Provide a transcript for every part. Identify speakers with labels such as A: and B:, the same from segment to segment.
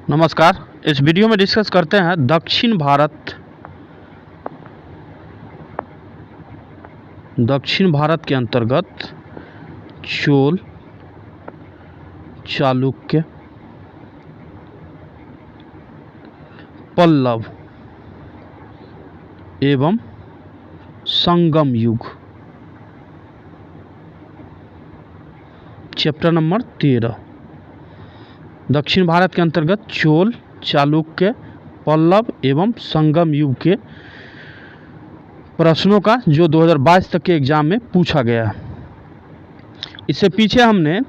A: नमस्कार। इस वीडियो में डिस्कस करते हैं दक्षिण भारत के अंतर्गत चोल, चालुक्य, पल्लव एवं संगम युग। Chapter number 13। दक्षिण भारत के अंतर्गत चोल, चालुक्य, पल्लव एवं संगम युग के प्रश्नों का जो 2022 तक के एग्जाम में पूछा गया। इससे पीछे हमने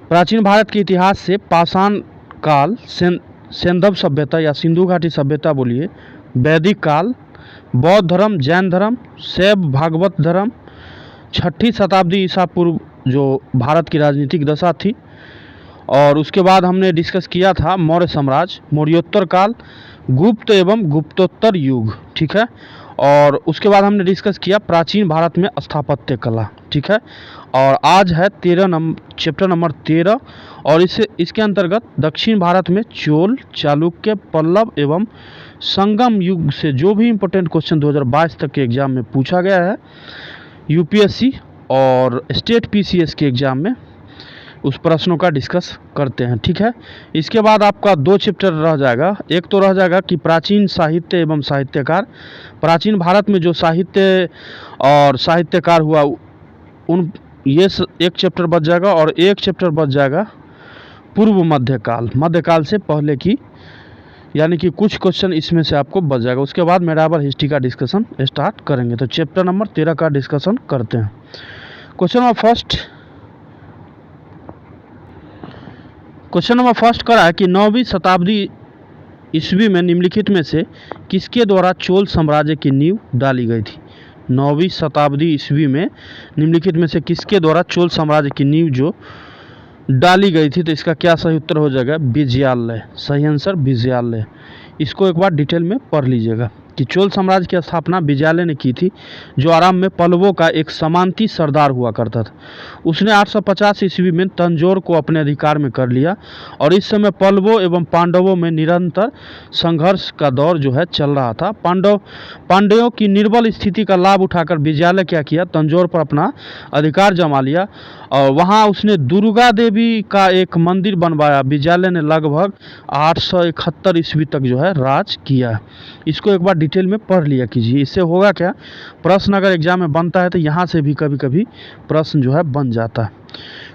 A: प्राचीन भारत के इतिहास से पाषाण काल, सेंधव सभ्यता या सिंधु घाटी सभ्यता बोलिए, वैदिक काल, बौद्ध धर्म, जैन धर्म, शैव भागवत धर्म, 6ठी शताब्दी ईसा पूर्व जो भारत की राजनीतिक दशा थी, और उसके बाद हमने डिस्कस किया था मौर्य साम्राज्य, मौर्योत्तर काल, गुप्त एवं गुप्तोत्तर युग, ठीक है। और उसके बाद हमने डिस्कस किया प्राचीन भारत में स्थापत्य कला, ठीक है। और आज है चैप्टर नंबर 13, और इसके अंतर्गत दक्षिण भारत में चोल, चालुक्य, पल्लव एवं संगम युग से जो भी इम्पोर्टेंट क्वेश्चन 2022 तक के एग्जाम में पूछा गया है यूपीएससी और स्टेट पीसीएस के एग्जाम में, उस प्रश्नों का डिस्कस करते हैं, ठीक है। इसके बाद आपका 2 चैप्टर रह जाएगा। एक तो रह जाएगा कि प्राचीन साहित्य एवं साहित्यकार, प्राचीन भारत में जो साहित्य और साहित्यकार हुआ उन ये एक चैप्टर बच जाएगा, और एक चैप्टर बच जाएगा पूर्व मध्यकाल से पहले की, यानी कि कुछ क्वेश्चन इसमें से आपको बच जाएगा। उसके बाद मेडावल हिस्ट्री का डिस्कशन स्टार्ट करेंगे। तो चैप्टर नंबर 13 का डिस्कशन करते हैं। क्वेश्चन नंबर फर्स्ट करा है कि 9वीं शताब्दी ईस्वी में निम्नलिखित में से किसके द्वारा चोल साम्राज्य की नींव डाली गई थी। 9वीं शताब्दी ईस्वी में निम्नलिखित में से किसके द्वारा चोल साम्राज्य की नींव जो डाली गई थी। तो इसका क्या सही उत्तर हो जाएगा? विजयालय। सही आंसर विजयालय। इसको एक बार डिटेल में पढ़ लीजिएगा कि चोल साम्राज्य की स्थापना विजयालय ने की थी, जो आरंभ में पल्लवों का एक सामंती सरदार हुआ करता था। उसने 850 ईस्वी में तंजौर को अपने अधिकार में कर लिया, और इस समय पल्लवों एवं पांडवों में निरंतर संघर्ष का दौर जो है चल रहा था। पांड्यों की निर्बल स्थिति का लाभ उठाकर विजयालय क्या किया, तंजौर पर अपना अधिकार जमा लिया, और वहाँ उसने दुर्गा देवी का एक मंदिर बनवाया। विजयालय ने लगभग 871 ईस्वी तक जो है राज किया। इसको एक बार डिटेल में पढ़ लिया कीजिए। इससे होगा क्या, प्रश्न अगर एग्जाम में बनता है तो यहाँ से भी कभी कभी प्रश्न जो है बन जाता है।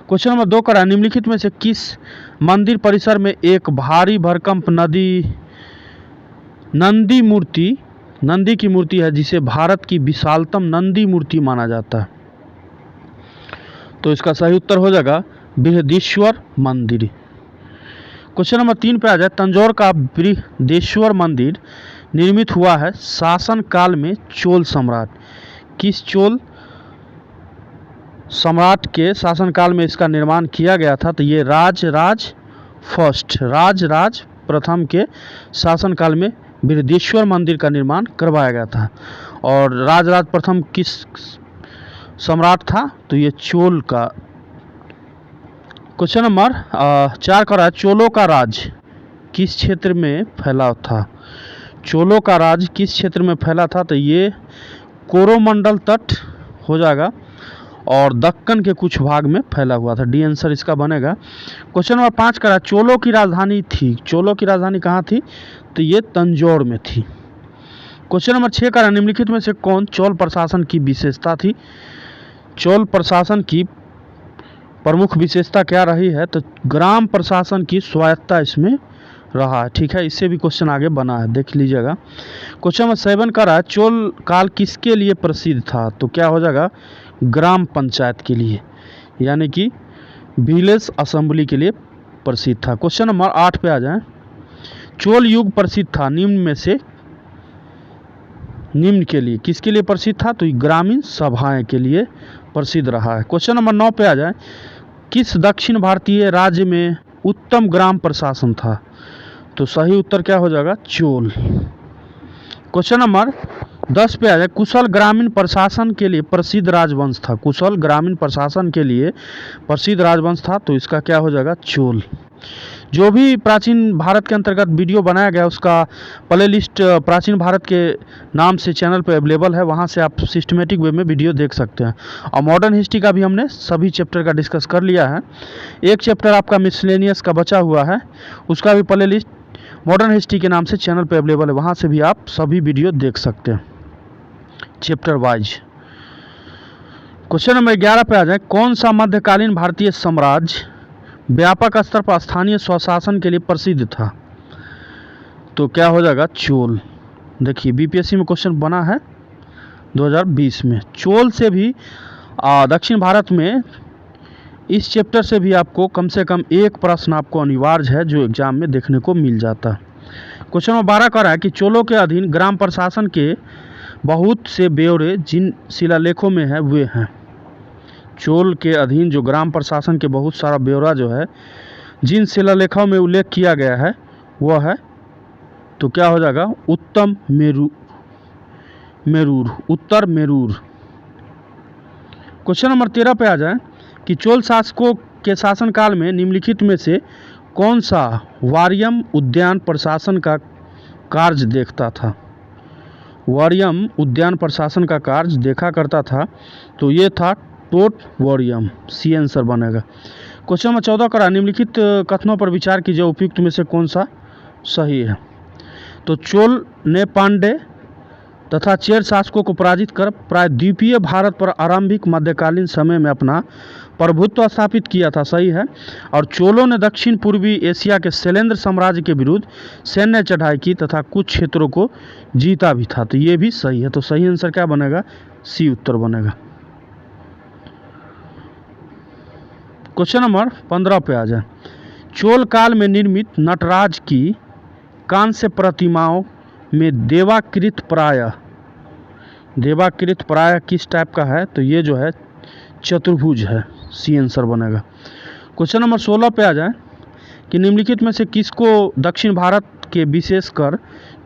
A: क्वेश्चन नंबर 2 करा, निम्नलिखित में से किस मंदिर परिसर में एक भारी भरकम नंदी की मूर्ति है, जिसे भारत की विशालतम नंदी मूर्ति माना जाता है। तो इसका सही उत्तर हो जाएगा बृहदीश्वर मंदिर। क्वेश्चन नंबर 3 पे आ जाए, तंजौर का बृहदेश्वर मंदिर निर्मित हुआ है शासन काल में चोल सम्राट। किस चोल सम्राट के शासन काल में इसका निर्माण किया गया था? तो ये राजराज प्रथम के शासन काल में बृहदेश्वर मंदिर का निर्माण करवाया गया था। और राजराज प्रथम किस सम्राट था? तो ये चोल का। क्वेश्चन नंबर 4 का रहा, चोलों का राज किस क्षेत्र में फैला था? चोलों का राज किस क्षेत्र में फैला था? तो ये कोरोमंडल तट हो जाएगा, और दक्कन के कुछ भाग में फैला हुआ था। डी आंसर इसका बनेगा। क्वेश्चन नंबर 5 का रहा, चोलों की राजधानी कहाँ थी? तो ये तंजौर में थी। क्वेश्चन नंबर 6 का रहा, निम्नलिखित में से कौन चोल प्रशासन की विशेषता थी? चोल प्रशासन की प्रमुख विशेषता क्या रही है? तो ग्राम प्रशासन की स्वायत्तता इसमें रहा है, ठीक है। इससे भी क्वेश्चन आगे बना है, देख लीजिएगा। क्वेश्चन नंबर 7 का रहा, चोल काल किसके लिए प्रसिद्ध था? तो क्या हो जाएगा? ग्राम पंचायत के लिए, यानी कि विलेज असेंबली के लिए प्रसिद्ध था। क्वेश्चन नंबर 8 पे आ जाए, चोल युग प्रसिद्ध था निम्न के लिए किसके लिए प्रसिद्ध था? तो ग्रामीण सभाएं के लिए प्रसिद्ध रहा है। क्वेश्चन नंबर 9 पे आ जाए, किस दक्षिण भारतीय राज्य में उत्तम ग्राम प्रशासन था? तो सही उत्तर क्या हो जाएगा? चोल। क्वेश्चन नंबर 10 पे आ जाए, कुशल ग्रामीण प्रशासन के लिए प्रसिद्ध राजवंश था। कुशल ग्रामीण प्रशासन के लिए प्रसिद्ध राजवंश था, तो इसका क्या हो जाएगा? चोल। जो भी प्राचीन भारत के अंतर्गत वीडियो बनाया गया उसका प्ले लिस्ट प्राचीन भारत के नाम से चैनल पे अवेलेबल है, वहाँ से आप सिस्टमेटिक वे में वीडियो देख सकते हैं। और मॉडर्न हिस्ट्री का भी हमने सभी चैप्टर का डिस्कस कर लिया है। एक चैप्टर आपका मिसलेनियस का बचा हुआ है, उसका भी प्ले लिस्ट मॉडर्न हिस्ट्री के नाम से चैनल पे अवेलेबल है, वहाँ से भी आप सभी वीडियो देख सकते हैं चैप्टर वाइज। क्वेश्चन नंबर 11 पे आ जाए, कौन सा मध्यकालीन भारतीय साम्राज्य व्यापक स्तर पर स्थानीय स्वशासन के लिए प्रसिद्ध था? तो क्या हो जाएगा? चोल। देखिए बीपीएससी में क्वेश्चन बना है 2020 में। चोल से भी दक्षिण भारत में इस चैप्टर से भी आपको कम से कम एक प्रश्न आपको अनिवार्य है जो एग्जाम में देखने को मिल जाता है। क्वेश्चन नंबर 12 कह रहा है कि चोलों के अधीन ग्राम प्रशासन के बहुत से ब्यौरे जिन शिलालेखों में है वे हैं। चोल के अधीन जो ग्राम प्रशासन के बहुत सारा ब्यौरा जो है जिन शिलालेखों में उल्लेख किया गया है वह है, तो क्या हो जाएगा? उत्तर मेरूर। क्वेश्चन नंबर 13 पे आ जाए कि चोल शासकों के शासनकाल में निम्नलिखित में से कौन सा वारियम उद्यान प्रशासन का कार्य देखता था? वारियम उद्यान प्रशासन का कार्य देखा करता था, तो ये था टोट वारियम। सी आंसर बनेगा। क्वेश्चन नंबर 14 करा, निम्नलिखित कथनों पर विचार कीजिए, उपयुक्त में से कौन सा सही है? तो चोल ने पांडे तथा चेर शासकों को पराजित कर प्रायद्वीपीय भारत पर आरंभिक मध्यकालीन समय में अपना प्रभुत्व स्थापित किया था, सही है। और चोलों ने दक्षिण पूर्वी एशिया के शैलेंद्र साम्राज्य के विरुद्ध सैन्य चढ़ाई की तथा कुछ क्षेत्रों को जीता भी था, तो ये भी सही है। तो सही आंसर क्या बनेगा? सी उत्तर बनेगा। क्वेश्चन नंबर 15 पे आ जाए, चोल काल में निर्मित नटराज की कांस्य प्रतिमाओं में देवाकृत प्राय किस टाइप का है? तो ये जो है चतुर्भुज है। सी आंसर बनेगा। क्वेश्चन नंबर 16 पे आ जाए कि निम्नलिखित में से किसको दक्षिण भारत के विशेषकर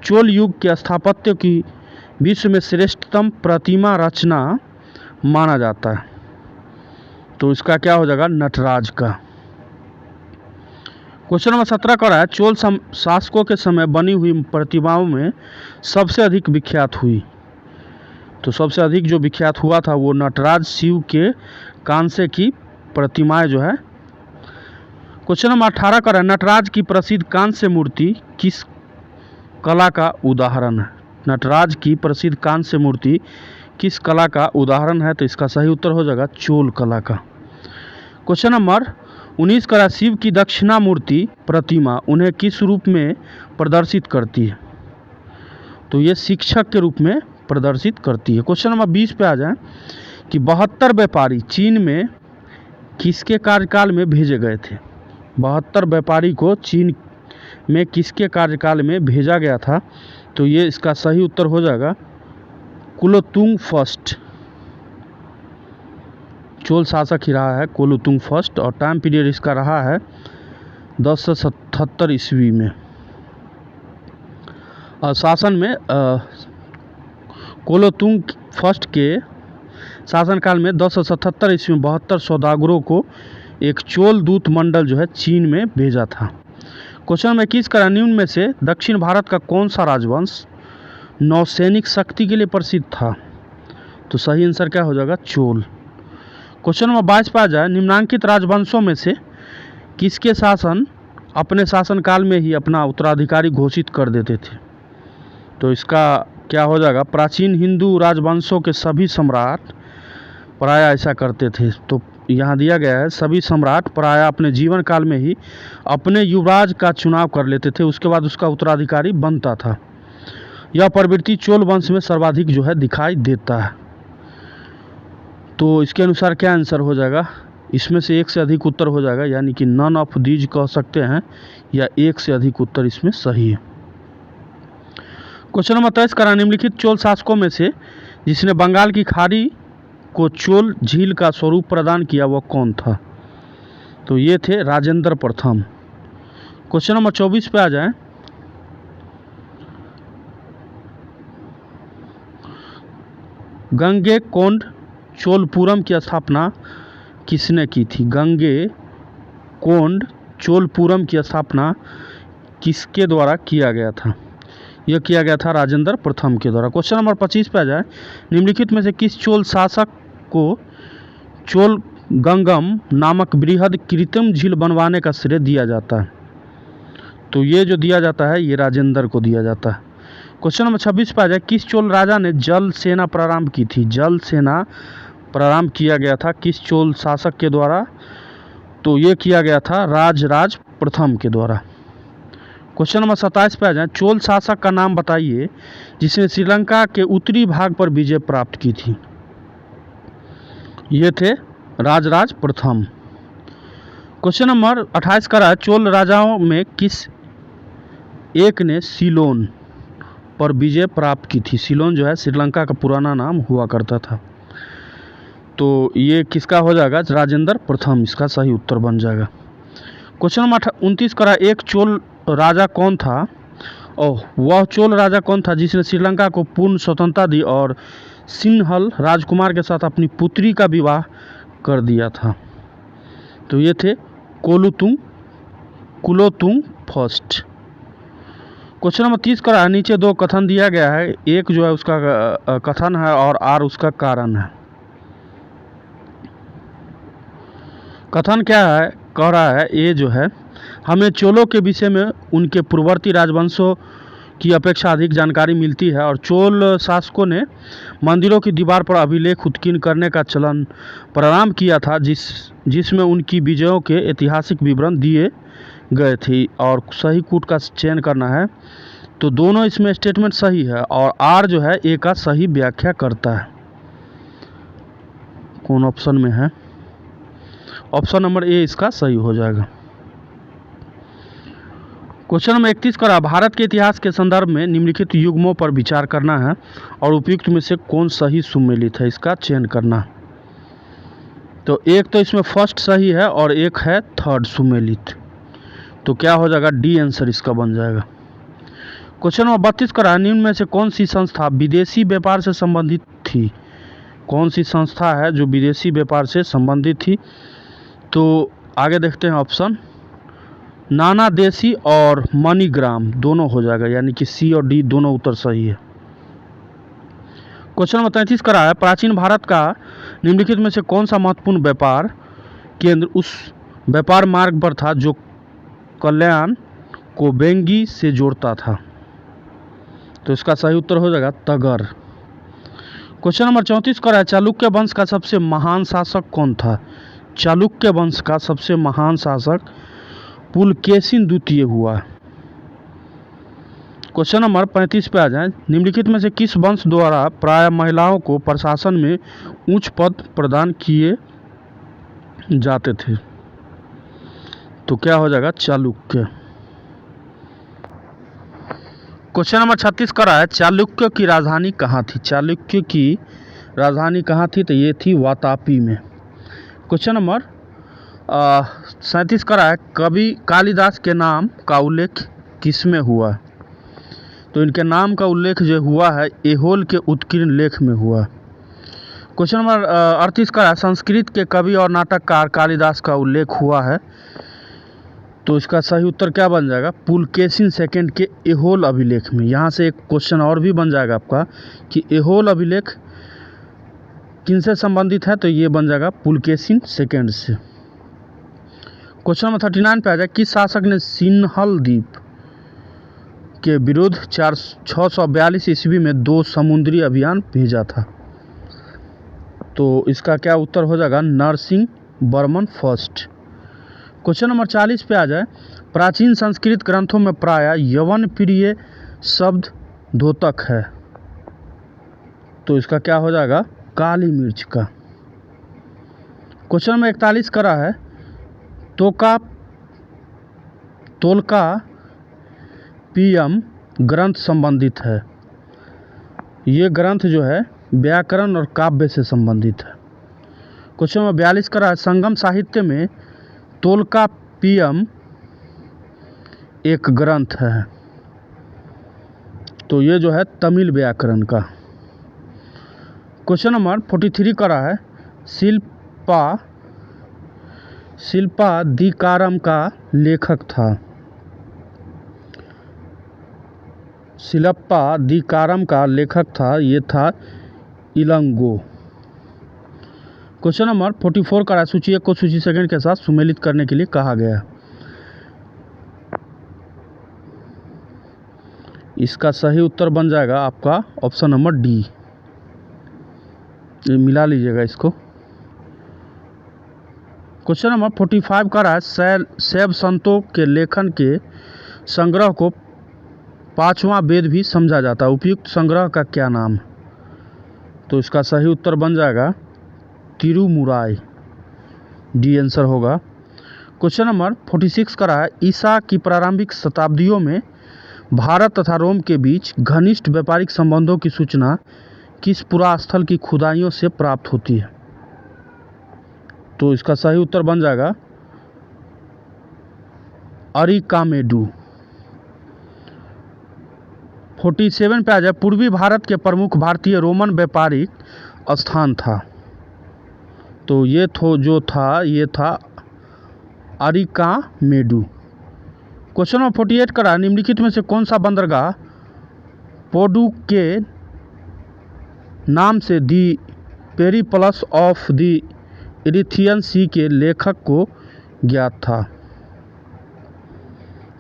A: चोल युग के स्थापत्य की विश्व में श्रेष्ठतम प्रतिमा रचना माना जाता है? तो इसका क्या हो जाएगा? नटराज का। क्वेश्चन नंबर 17 का रहा है, चोल शासकों के समय बनी हुई प्रतिमाओं में सबसे अधिक विख्यात हुई, तो सबसे अधिक जो विख्यात हुआ था वो नटराज शिव के कांसे की प्रतिमाएं जो है। क्वेश्चन नंबर 18 का रहा है, नटराज की प्रसिद्ध कांस्य मूर्ति किस कला का उदाहरण है? नटराज की प्रसिद्ध कांस्य मूर्ति किस कला का उदाहरण है? तो इसका सही उत्तर हो जाएगा चोल कला का। क्वेश्चन नंबर 19 का शिव की दक्षिणामूर्ति प्रतिमा उन्हें किस रूप में प्रदर्शित करती है? तो ये शिक्षक के रूप में प्रदर्शित करती है। क्वेश्चन नंबर 20 पे आ जाए कि 72 व्यापारी चीन में किसके कार्यकाल में भेजे गए थे? 72 व्यापारी को चीन में किसके कार्यकाल में भेजा गया था? तो ये इसका सही उत्तर हो जाएगा कुलोतुंग फर्स्ट। चोल शासक ही रहा है कुलोतुंग फर्स्ट, और टाइम पीरियड इसका रहा है 1077 ईस्वी में। शासन में कुलोतुंग फर्स्ट के शासनकाल में 1077 ईस्वी में 72 सौदागरों को एक चोल दूत मंडल जो है चीन में भेजा था। क्वेश्चन में किस कारण निम्न में से दक्षिण भारत का कौन सा राजवंश नौसैनिक शक्ति के लिए प्रसिद्ध था? तो सही आंसर क्या हो जाएगा? चोल। क्वेश्चन नंबर 22 पर आ जाए, निम्नांकित राजवंशों में से किसके शासन अपने शासनकाल में ही अपना उत्तराधिकारी घोषित कर देते थे? तो इसका क्या हो जाएगा? प्राचीन हिंदू राजवंशों के सभी सम्राट प्राय ऐसा करते थे। तो यहाँ दिया गया है सभी सम्राट प्राय अपने जीवन काल में ही अपने युवराज का चुनाव कर लेते थे, उसके बाद उसका उत्तराधिकारी बनता था। यह प्रवृत्ति चोल वंश में सर्वाधिक जो है दिखाई देता है। तो इसके अनुसार क्या आंसर हो जाएगा? इसमें से एक से अधिक उत्तर हो जाएगा, यानी कि नन ऑफ दीज कह सकते हैं, या एक से अधिक उत्तर इसमें सही है। क्वेश्चन नंबर 23 करा, निम्नलिखित चोल शासकों में से जिसने बंगाल की खाड़ी को चोल झील का स्वरूप प्रदान किया वह कौन था? तो ये थे राजेंद्र प्रथम। क्वेश्चन नंबर 24 पे आ जाए, गंगे कोंड चोलपुरम की स्थापना किसने की थी? गंगे कोंड चोलपुरम की स्थापना किसके द्वारा किया गया था? यह किया गया था राजेंद्र प्रथम के द्वारा। क्वेश्चन नंबर 25 पे आ जाए, निम्नलिखित में से किस चोल शासक को चोल गंगम नामक बृहद कृत्रिम झील बनवाने का श्रेय दिया जाता है? तो ये जो दिया जाता है ये राजेंद्र को दिया जाता है। क्वेश्चन नंबर 26 पे आ जाए, किस चोल राजा ने जल सेना प्रारंभ की थी? जल सेना प्रारंभ किया गया था किस चोल शासक के द्वारा? तो ये किया गया था राजराज प्रथम के द्वारा। क्वेश्चन नंबर 27 पे आ जाए, चोल शासक का नाम बताइए जिसने श्रीलंका के उत्तरी भाग पर विजय प्राप्त की थी? ये थे राजराज प्रथम। क्वेश्चन नंबर 28 का रहा, चोल राजाओं में किस एक ने सीलोन पर विजय प्राप्त की थी? सीलोन जो है श्रीलंका का पुराना नाम हुआ करता था। तो ये किसका हो जाएगा? राजेंद्र प्रथम इसका सही उत्तर बन जाएगा। क्वेश्चन नंबर 29 का रहा, एक चोल राजा कौन था? और वह चोल राजा कौन था जिसने श्रीलंका को पूर्ण स्वतंत्रता दी और सिंहल राजकुमार के साथ अपनी पुत्री का विवाह कर दिया था? तो ये थे कुलोतुंग फर्स्ट। क्वेश्चन नंबर 30 का नीचे दो कथन दिया गया है, एक जो है उसका कथन है और आर उसका कारण है। कथन क्या है? कह रहा है ए जो है, हमें चोलों के विषय में उनके पूर्ववर्ती राजवंशों की अपेक्षा अधिक जानकारी मिलती है और चोल शासकों ने मंदिरों की दीवार पर अभिलेख उत्कीर्ण करने का चलन प्रारंभ किया था जिसमें उनकी विजयों के ऐतिहासिक विवरण दिए गए थे। और सही कूट का चयन करना है, तो दोनों इसमें स्टेटमेंट सही है और आर जो है ए का सही व्याख्या करता है। कौन ऑप्शन में है? ऑप्शन नंबर ए इसका सही हो जाएगा। क्वेश्चन नंबर 31 का रहा, भारत के इतिहास के संदर्भ में निम्नलिखित युग्मों पर विचार करना है और उपयुक्त में से कौन सही सुमेलित है इसका चयन करना। तो एक तो इसमें फर्स्ट सही है और एक है थर्ड सुमेलित। तो क्या हो जाएगा? डी आंसर इसका बन जाएगा। क्वेश्चन नंबर 32 का रहा, निम्न में से कौन सी संस्था विदेशी व्यापार से संबंधित थी? कौन सी संस्था है जो विदेशी व्यापार से संबंधित थी? तो आगे देखते हैं ऑप्शन, नाना देशी और मनीग्राम दोनों हो जाएगा, यानी कि सी और डी दोनों उत्तर सही है। क्वेश्चन नंबर 33 का रहा है, प्राचीन भारत का निम्नलिखित में से कौन सा महत्वपूर्ण व्यापार केंद्र उस व्यापार मार्ग पर था जो कल्याण को बेंगी से जोड़ता था? तो इसका सही उत्तर हो जाएगा तगर। क्वेश्चन नंबर 34 का रहा है, चालुक्य वंश का सबसे महान शासक कौन था? चालुक्य वंश का सबसे महान शासक पुलकेशिन द्वितीय हुआ। क्वेश्चन नंबर 35 पे आ जाए, निम्नलिखित में से किस वंश द्वारा प्राय महिलाओं को प्रशासन में उच्च पद प्रदान किए जाते थे? तो क्या हो जाएगा? चालुक्य। क्वेश्चन नंबर 36 का रहा है, चालुक्य की राजधानी कहाँ थी? चालुक्य की राजधानी कहाँ थी? तो ये थी वातापी में। क्वेश्चन नंबर 37 का रहा है, कवि कालिदास के नाम का उल्लेख किसमें हुआ? तो इनके नाम का उल्लेख जो हुआ है एहोल के उत्कीर्ण लेख में हुआ। क्वेश्चन नंबर 38 का रहा है, संस्कृत के कवि और नाटककार कालिदास का उल्लेख हुआ है। तो इसका सही उत्तर क्या बन जाएगा? पुलकेशिन सेकंड के एहोल अभिलेख में। यहाँ से एक क्वेश्चन और भी बन जाएगा आपका कि एहोल अभिलेख किनसे संबंधित है? तो ये बन जाएगा पुलकेशिन सेकंड से। क्वेश्चन नंबर 39 पे आ जाए, किस शासक ने सिंहल द्वीप के विरुद्ध 642 ईस्वी में 2 समुद्री अभियान भेजा था? तो इसका क्या उत्तर हो जाएगा? Narasimha Varman first. Question number 40 पे आ जाए, प्राचीन संस्कृत ग्रंथों में प्रायः यवन प्रिय शब्द द्योतक है। तो इसका क्या हो जाएगा? काली मिर्च का। क्वेश्चन नंबर 41 करा है, तोलका पीएम ग्रंथ संबंधित है। ये ग्रंथ जो है व्याकरण और काव्य से संबंधित है। क्वेश्चन नंबर 42 करा है, संगम साहित्य में तोलका पीएम एक ग्रंथ है। तो ये जो है तमिल व्याकरण का। क्वेश्चन नंबर 43 करा है, शिल्पाधिकारम का लेखक था? शिल्पाधिकारम का लेखक था, ये था इलंगो। क्वेश्चन नंबर 44 का सूची 1 को सूची सेकंड के साथ सुमेलित करने के लिए कहा गया। इसका सही उत्तर बन जाएगा आपका ऑप्शन नंबर डी। मिला लीजिएगा इसको। क्वेश्चन नंबर 45 का शैव संतों के लेखन के संग्रह को पांचवा वेद भी समझा जाता है, उपयुक्त संग्रह का क्या नाम? तो इसका सही उत्तर बन जाएगा तिरुमुराई, डी आंसर होगा। क्वेश्चन नंबर 46 का ईसा की प्रारंभिक शताब्दियों में भारत तथा रोम के बीच घनिष्ठ व्यापारिक संबंधों की सूचना किस पुरास्थल की खुदाइयों से प्राप्त होती है? तो इसका सही उत्तर बन जाएगा अरिकामेडू। 47 पे आ जाए, पूर्वी भारत के प्रमुख भारतीय रोमन व्यापारिक स्थान था? तो ये था अरिकामेडू। क्वेश्चन नंबर 48 का निम्नलिखित में से कौन सा बंदरगाह पोडू के नाम से दी पेरिप्लस ऑफ द इरिथियन सी के लेखक को ज्ञात था?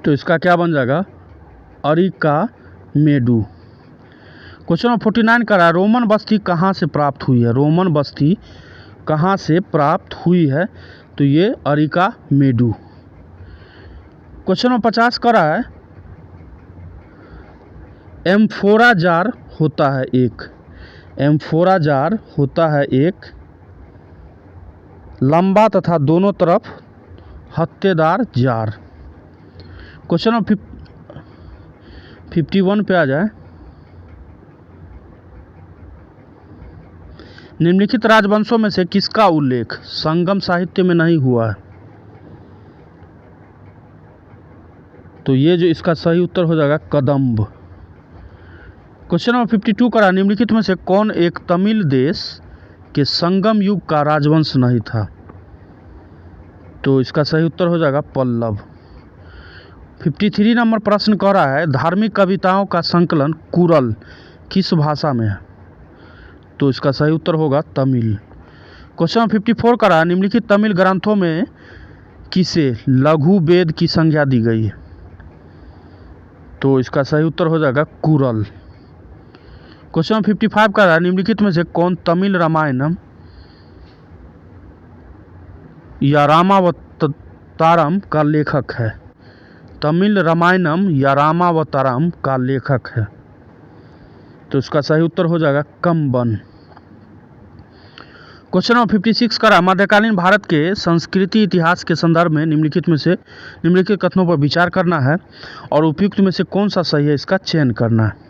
A: तो इसका क्या बन जाएगा अरिकामेडू। क्वेश्चन नंबर 49 का रोमन बस्ती कहाँ से प्राप्त हुई है? रोमन बस्ती कहाँ से प्राप्त हुई है? तो ये अरिकामेडू। क्वेश्चन नंबर 50 का एम्फोरा जार होता है एक? एम्फोरा जार होता है एक लंबा तथा दोनों तरफ हत्तेदार जार। क्वेश्चन नंबर 51 पे आ जाए, निम्नलिखित राजवंशों में से किसका उल्लेख संगम साहित्य में नहीं हुआ है? तो ये जो इसका सही उत्तर हो जाएगा कदंब। क्वेश्चन नंबर 52 का निम्नलिखित में से कौन एक तमिल देश के संगम युग का राजवंश नहीं था? तो इसका सही उत्तर हो जाएगा पल्लव। 53 नंबर प्रश्न कह रहा है धार्मिक कविताओं का संकलन कुरल किस भाषा में है? तो इसका सही उत्तर होगा तमिल। क्वेश्चन 54 का निम्नलिखित तमिल ग्रंथों में किसे लघु वेद की संज्ञा दी गई है? तो इसका सही उत्तर हो जाएगा कुरल। क्वेश्चन 55 का निम्नलिखित में से कौन तमिल रामायणम या रामावतारम का लेखक है? तमिल रामायणम या रामावतारम का लेखक है? तो इसका सही उत्तर हो जाएगा कंबन। क्वेश्चन नंबर 56 का मध्यकालीन भारत के संस्कृति इतिहास के संदर्भ में निम्नलिखित कथनों पर विचार करना है और उपयुक्त में से कौन सा सही है इसका चयन करना है।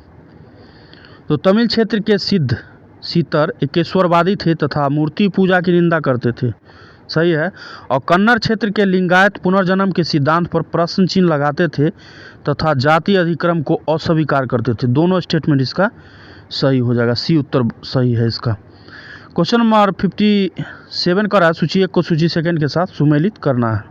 A: तो तमिल क्षेत्र के सिद्ध सीतर एकेश्वरवादी थे तथा मूर्ति पूजा की निंदा करते थे, सही है। और कन्नड़ क्षेत्र के लिंगायत पुनर्जन्म के सिद्धांत पर प्रश्न चिन्ह लगाते थे तथा जाति अधिक्रम को अस्वीकार करते थे। दोनों स्टेटमेंट इसका सही हो जाएगा, सी उत्तर सही है इसका। क्वेश्चन नंबर 57 का सूची 1 को सूची सेकंड के साथ सुमेलित करना है।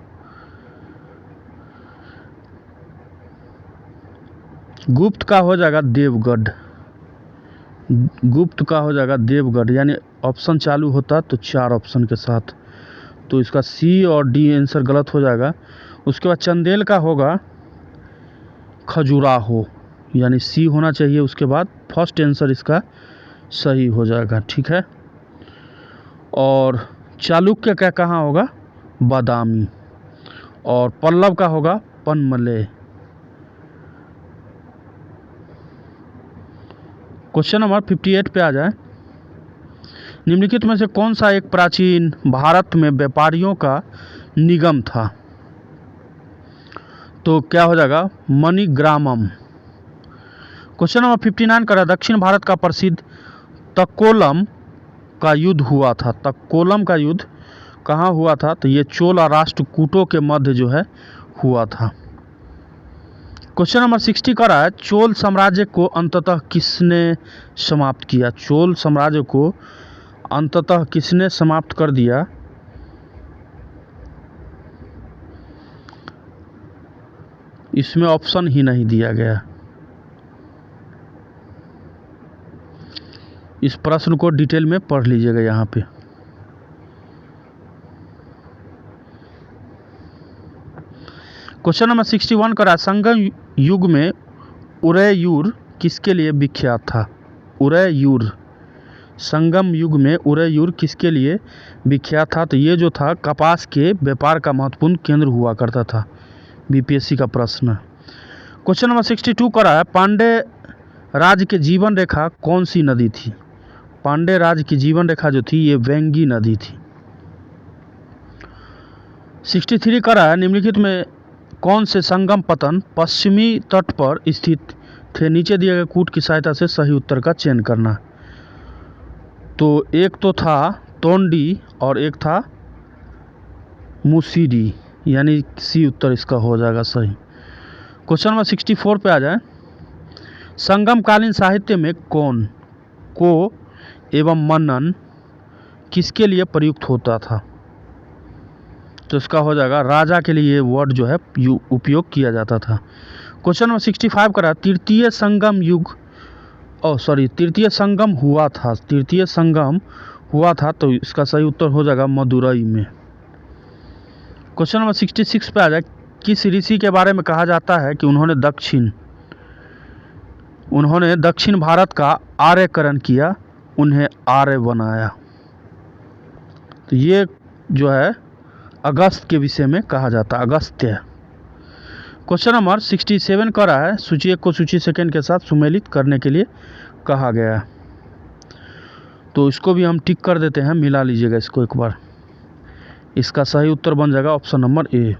A: गुप्त का हो जाएगा देवगढ़, गुप्त का हो जाएगा देवगढ़, यानी ऑप्शन चालू होता तो 4 ऑप्शन के साथ, तो इसका सी और डी आंसर गलत हो जाएगा। उसके बाद चंदेल का होगा खजुराहो, यानी सी होना चाहिए। उसके बाद फर्स्ट आंसर इसका सही हो जाएगा, ठीक है। और चालुक्य का कहाँ होगा बादामी, और पल्लव का होगा पनमले। क्वेश्चन नंबर 58 पे आ जाए, निम्नलिखित में से कौन सा एक प्राचीन भारत में व्यापारियों का निगम था? तो क्या हो जाएगा मणिग्रामम। क्वेश्चन नंबर 59 का दक्षिण भारत का प्रसिद्ध तक्कोलम का युद्ध हुआ था। तक्कोलम का युद्ध कहाँ हुआ था? तो ये चोल और राष्ट्रकूटों के मध्य जो है हुआ था। क्वेश्चन नंबर 60 का रहा है चोल साम्राज्य को अंततः किसने समाप्त किया? चोल साम्राज्य को अंततः किसने समाप्त कर दिया? इसमें ऑप्शन ही नहीं दिया गया। इस प्रश्न को डिटेल में पढ़ लीजिएगा यहाँ पे। क्वेश्चन नंबर 61 करा, संगम युग में उरैयूर किसके लिए विख्यात था? उरैयूर, संगम युग में उरैयूर किसके लिए विख्यात था? तो ये जो था कपास के व्यापार का महत्वपूर्ण केंद्र हुआ करता था। बीपीएससी का प्रश्न। क्वेश्चन नंबर 62 करा है, पांडे राज के जीवन रेखा कौन सी नदी थी? पांडे राज की जीवन रेखा जो थी ये वेंगी नदी थी। 63 करा है, निम्नलिखित में कौन से संगम पतन पश्चिमी तट पर स्थित थे? नीचे दिए गए कूट की सहायता से सही उत्तर का चयन करना। तो एक तो था तोंडी और एक था मुसीरी, यानी सी उत्तर इसका हो जाएगा सही। क्वेश्चन नंबर 64 पे आ जाए, संगमकालीन साहित्य में कौन को एवं मनन किसके लिए प्रयुक्त होता था? तो इसका हो जाएगा राजा के लिए ये वर्ड जो है उपयोग किया जाता था। क्वेश्चन नंबर 65 करा, तृतीय संगम हुआ था। तृतीय संगम हुआ था, तो इसका सही उत्तर हो जाएगा मदुरई में। क्वेश्चन नंबर 66 पे आ जाए, किस ऋषि के बारे में कहा जाता है कि उन्होंने दक्षिण भारत का आर्यकरण किया, उन्हें आर्य बनाया? तो ये जो है अगस्त के विषय में कहा जाता है, अगस्त्य। क्वेश्चन नंबर 67 का रहा है, सूची 1 को सूची सेकंड के साथ सुमेलित करने के लिए कहा गया है। तो इसको भी हम टिक कर देते हैं, मिला लीजिएगा इसको एक बार। इसका सही उत्तर बन जाएगा option number A.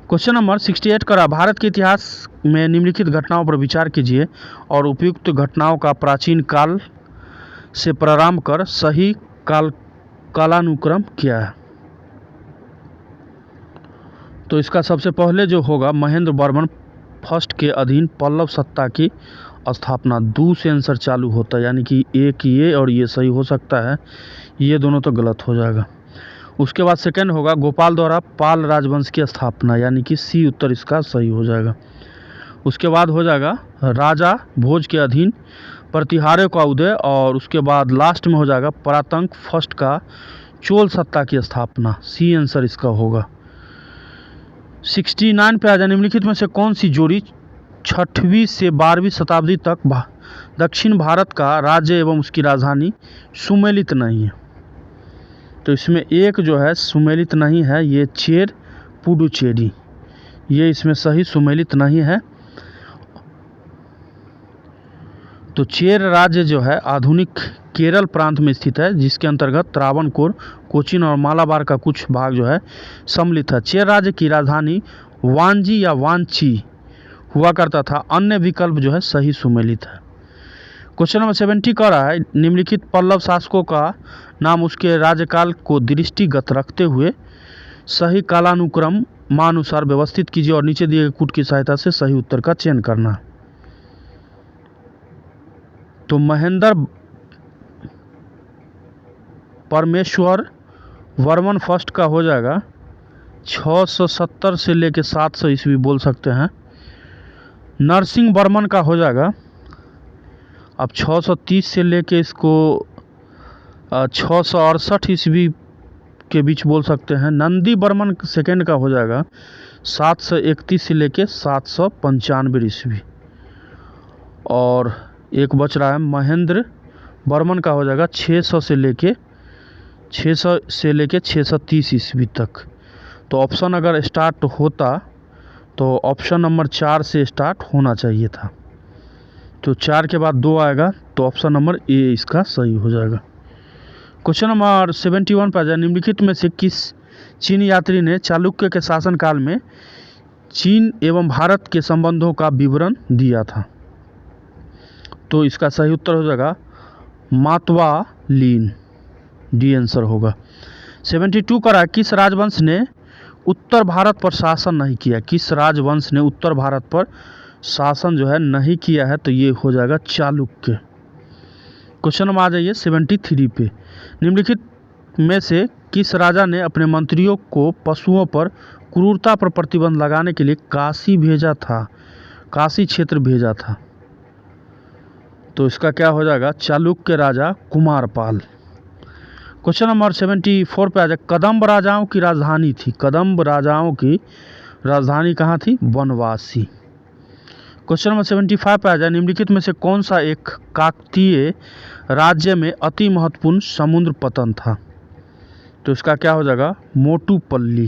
A: Question number 68 का रहा, भारत के इतिहास में निम्नलिखित घटनाओं पर विचार कीजिए और उपयुक्त घटनाओं का प्राचीन काल से प्रारंभ कर सही कालानुक्रम क्या है? तो इसका सबसे पहले जो होगा महेंद्र वर्मन फर्स्ट के अधीन पल्लव सत्ता की स्थापना। दू से आंसर चालू होता है, यानी कि एक ये और ये सही हो सकता है, ये दोनों तो गलत हो जाएगा। उसके बाद सेकंड होगा गोपाल द्वारा पाल राजवंश की स्थापना, यानी कि सी उत्तर इसका सही हो जाएगा। उसके बाद हो जाएगा राजा भोज के अधीन प्रतिहारों का उदय, और उसके बाद लास्ट में हो जाएगा परातंक फर्स्ट का चोल सत्ता की स्थापना। सी आंसर इसका होगा। 69 पे आ जाए, निम्नलिखित में से कौन सी जोड़ी 6वीं से 12वीं शताब्दी तक दक्षिण भारत का राज्य एवं उसकी राजधानी सुमेलित नहीं है? तो इसमें एक जो है सुमेलित नहीं है, ये चेर पुडुचेरी, ये इसमें सही सुमेलित नहीं है। तो चेर राज्य जो है आधुनिक केरल प्रांत में स्थित है, जिसके अंतर्गत त्रावणकोर, कोचीन और मालाबार का कुछ भाग जो है सम्मिलित है। चेर राज्य की राजधानी वांजी या वांची हुआ करता था। अन्य विकल्प जो है सही सुमेलित है। क्वेश्चन नंबर 70 का रहा है, निम्नलिखित पल्लव शासकों का नाम उसके राज्यकाल को दृष्टिगत रखते हुए सही कालानुक्रम मानुसार व्यवस्थित कीजिए और नीचे दिए गए कूट की सहायता से सही उत्तर का चयन करना। तो महेंद्र परमेश्वर वर्मन फर्स्ट का हो जाएगा 670 से लेके 700 ईस्वी बोल सकते हैं। नरसिंह वर्मन का हो जाएगा अब 630 से लेके इसको 668 ईस्वी के बीच बोल सकते हैं। नंदी वर्मन सेकेंड का हो जाएगा 731 से लेके 795 ईस्वी। और एक बच रहा है महेंद्र वर्मन का हो जाएगा 600 से लेके 630 ईस्वी तक। तो ऑप्शन अगर स्टार्ट होता तो ऑप्शन नंबर 4 से स्टार्ट होना चाहिए था। तो 4 के बाद 2 आएगा, तो ऑप्शन नंबर ए इसका सही हो जाएगा। क्वेश्चन नंबर 71 पर जाए, निम्नलिखित में से किस चीन यात्री ने चालुक्य के शासनकाल में चीन एवं भारत के संबंधों का विवरण दिया था? तो इसका सही उत्तर हो जाएगा मातवा लीन, डी आंसर होगा। 72 का रहा, किस राजवंश ने उत्तर भारत पर शासन नहीं किया? किस राजवंश ने उत्तर भारत पर शासन जो है नहीं किया है? तो ये हो जाएगा चालुक्य। क्वेश्चन नंबर आ जाइए 73 पे, निम्नलिखित में से किस राजा ने अपने मंत्रियों को पशुओं पर क्रूरता पर प्रतिबंध लगाने के लिए काशी भेजा था, काशी क्षेत्र भेजा था? तो इसका क्या हो जाएगा? चालुक्य राजा कुमारपाल। क्वेश्चन नंबर 74 पे आ जाए, कदम्ब राजाओं की राजधानी थी, कदम्ब राजाओं की राजधानी कहाँ थी? बनवासी। क्वेश्चन नंबर 75 पे आ जाए, निम्नलिखित में से कौन सा एक काकतीय राज्य में अति महत्वपूर्ण समुद्र पतन था? तो इसका क्या हो जाएगा? मोटुपल्ली।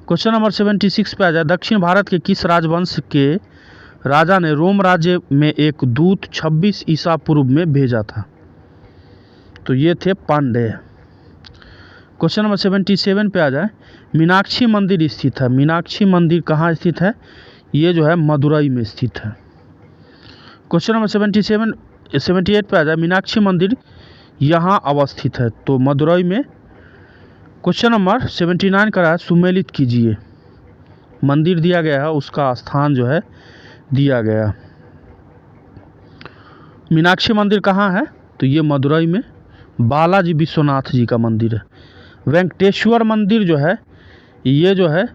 A: क्वेश्चन नंबर 76 पे आ जाए, दक्षिण भारत के किस राजवंश के राजा ने रोम राज्य में एक दूत 26 ईसा पूर्व में भेजा था? तो ये थे पांड्य। क्वेश्चन नंबर 77 पे आ जाए, मीनाक्षी मंदिर स्थित है, मीनाक्षी मंदिर कहाँ स्थित है? ये जो है मदुरई में स्थित है। क्वेश्चन नंबर 78 पे आ जाए, मीनाक्षी मंदिर यहाँ अवस्थित है, तो मदुरई में। क्वेश्चन नंबर 79 का है, सुमेलित कीजिए, मंदिर दिया गया है, उसका स्थान जो है दिया गया। मीनाक्षी मंदिर कहाँ है? तो ये मदुरई में बालाजी विश्वनाथ जी का मंदिर है। वेंकटेश्वर मंदिर जो है ये जो है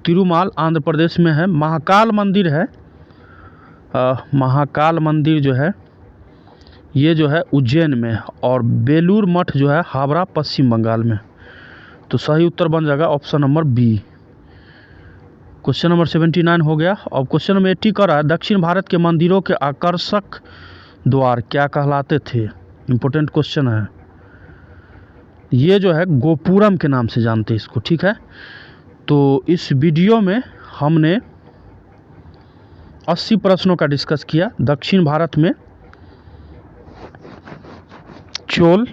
A: तिरुमाल आंध्र प्रदेश में है। महाकाल मंदिर है, महाकाल मंदिर जो है ये जो है उज्जैन में, और बेलूर मठ जो है हावड़ा पश्चिम बंगाल में। तो सही उत्तर बन जाएगा option number B. Question number 79 हो गया। और क्वेश्चन नंबर 80 कर रहा है, दक्षिण भारत के मंदिरों के आकर्षक द्वार क्या कहलाते थे? इंपॉर्टेंट क्वेश्चन है ये, जो है गोपुरम के नाम से जानते हैं इसको, ठीक है। तो इस वीडियो में हमने 80 प्रश्नों का डिस्कस किया। दक्षिण भारत में चोल,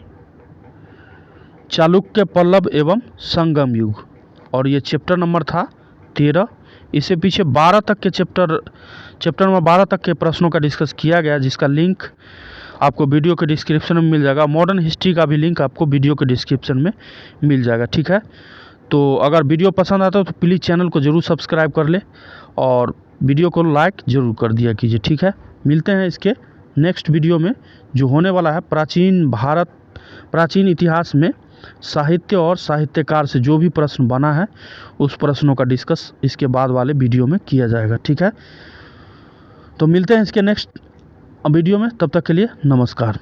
A: चालुक्य, पल्लव एवं संगम युग, और ये चैप्टर नंबर था 13। इससे पीछे 12 तक के चैप्टर नंबर 12 तक के प्रश्नों का डिस्कस किया गया, जिसका लिंक आपको वीडियो के डिस्क्रिप्शन में मिल जाएगा। मॉडर्न हिस्ट्री का भी लिंक आपको वीडियो के डिस्क्रिप्शन में मिल जाएगा, ठीक है। तो अगर वीडियो पसंद आता है तो प्लीज़ चैनल को ज़रूर सब्सक्राइब कर ले और वीडियो को लाइक ज़रूर कर दिया कीजिए, ठीक है। मिलते हैं इसके नेक्स्ट वीडियो में, जो होने वाला है प्राचीन इतिहास में साहित्य और साहित्यकार से जो भी प्रश्न बना है उस प्रश्नों का डिस्कस इसके बाद वाले वीडियो में किया जाएगा, ठीक है। तो मिलते हैं इसके नेक्स्ट वीडियो में, तब तक के लिए नमस्कार।